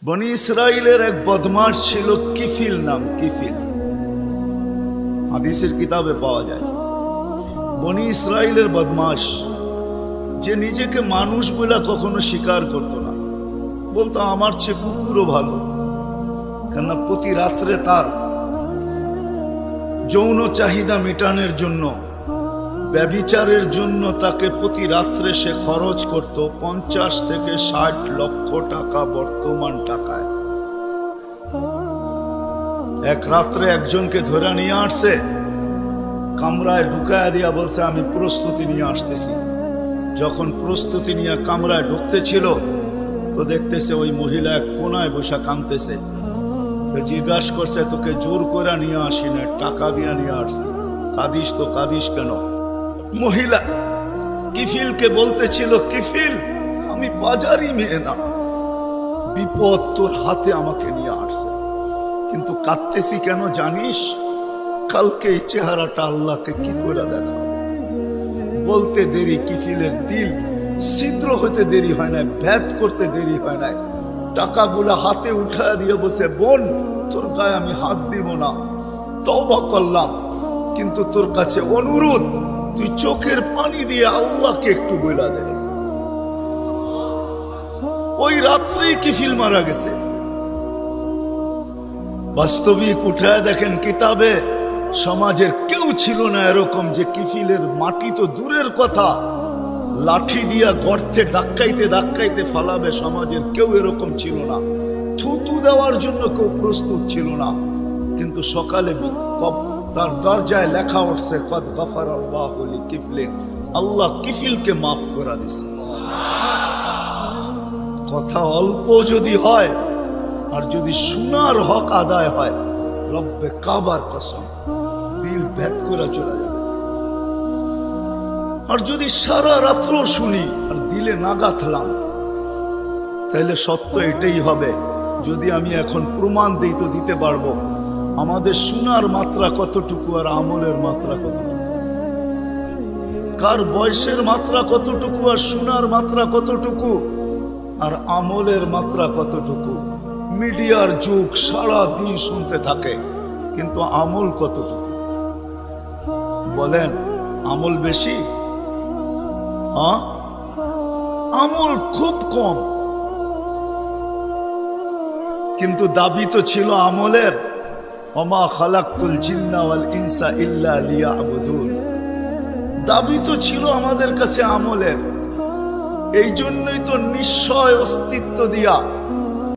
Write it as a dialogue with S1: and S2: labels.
S1: বনি ইসরাইলের এক বদমাশ ছিল কিফিল নাম। কিফিল হাদিসের কিতাবে পাওয়া যায়। বনি ইসরাইলের বদমাশ, যে নিজেকে মানুষ বলে কখনো স্বীকার করতো না, বলতো আমার চেয়ে কুকুরও ভালো। কেননা প্রতি রাত্রে তার যৌন চাহিদা মেটানোর জন্য, ব্যভিচারের জন্য তাকে প্রতি রাত্রে সে খরচ করত 50 থেকে 60 লক্ষ টাকা বর্তমান টাকায়। এক রাত্রে একজনকে ধরে নিয়ে আসছে, কামরায় ঢুকায় দিয়া বলছে আমি প্রস্তুতি নিয়ে আসতেছি। যখন প্রস্তুতি নিয়ে কামরায় ঢুকতেছিল তো দেখতেছে ওই মহিলা এক কোনায় বসে কাঁদতেছে। তো জিজ্ঞাসা করছে তোকে জোর করে নিয়ে আসি না, টাকা দিয়ে নিয়ে আসছি, কাঁদিস তো কাঁদিস কেন? মহিলা কিফিলকে বলতেছিল, কিফিল আমি বাজারি মেয়ে না, বিপদ তোর হাতে আমাকে নিয়ে আসছে, কিন্তু কাঁদতেছি কেন জানিস? কালকে এই চেহারাটা আল্লাহকে কি করে দেখাবো। বলতে দেরি কিফিলের দিল ছিদ্র হতে দেরি হয় না, ভেদ করতে দেরি হয় না। টাকাগুলো হাতে উঠায় দিয়ে বলছে, বোন তোর গায়ে আমি হাত দিব না, তওবা করলাম, কিন্তু তোর কাছে অনুরোধ তুই চোখের পানি দিয়ে আল্লাহকে একটু বইলা দে। ওই রাত্রেই কিফিল মারা গেছে। বাস্তবিক উঠায় দেখেন কিতাবে, সমাজের কেউ ছিল না এরকম যে কিফিলের মাটি তো দূরের কথা, লাঠি দিয়া গর্তে ধাক্কাইতে ধাক্কাইতে ফালাবে, সমাজের কেউ এরকম ছিল না। থুতু দেওয়ার জন্য কেউ প্রস্তুত ছিল না। কিন্তু সকালে তার দরজায় লেখা উঠছে, কদ গফারাল্লাহু লিকিফলিন, আল্লাহ কিফিলকে মাফ করে দিয়েছে। কথা অল্প যদি হয় আর যদি শোনার হক আদায় হয়, রব্বে কাবার কসম দিল ভেদ করে চলে যাবে। আর যদি সারা রাত্র শুনি আর দিলে না গাঁথলাম, তাহলে সত্য এটাই হবে। যদি আমি এখন প্রমাণ দিই তো দিতে পারবো আমাদের শোনার মাত্রা কতটুকু আর আমলের মাত্রা কতটুকু, কার বয়সের মাত্রা কতটুকু আর শোনার মাত্রা কতটুকু আর আমলের মাত্রা কতটুকু। মিডিয়ার যুগ, সারা দিন শুনতে থাকে, কিন্তু আমল কতটুকু বলেন? আমল বেশি? আমল খুব কম, কিন্তু দাবি তো ছিল আমলের। ওমা খালাকতুল জিন্না ওয়াল ইনসা ইল্লা লিয়াবুদুন, দাবি তো ছিল আমাদের কাছে আমলের। এই জন্যই তো নিশ্চয় অস্তিত্ব দিয়া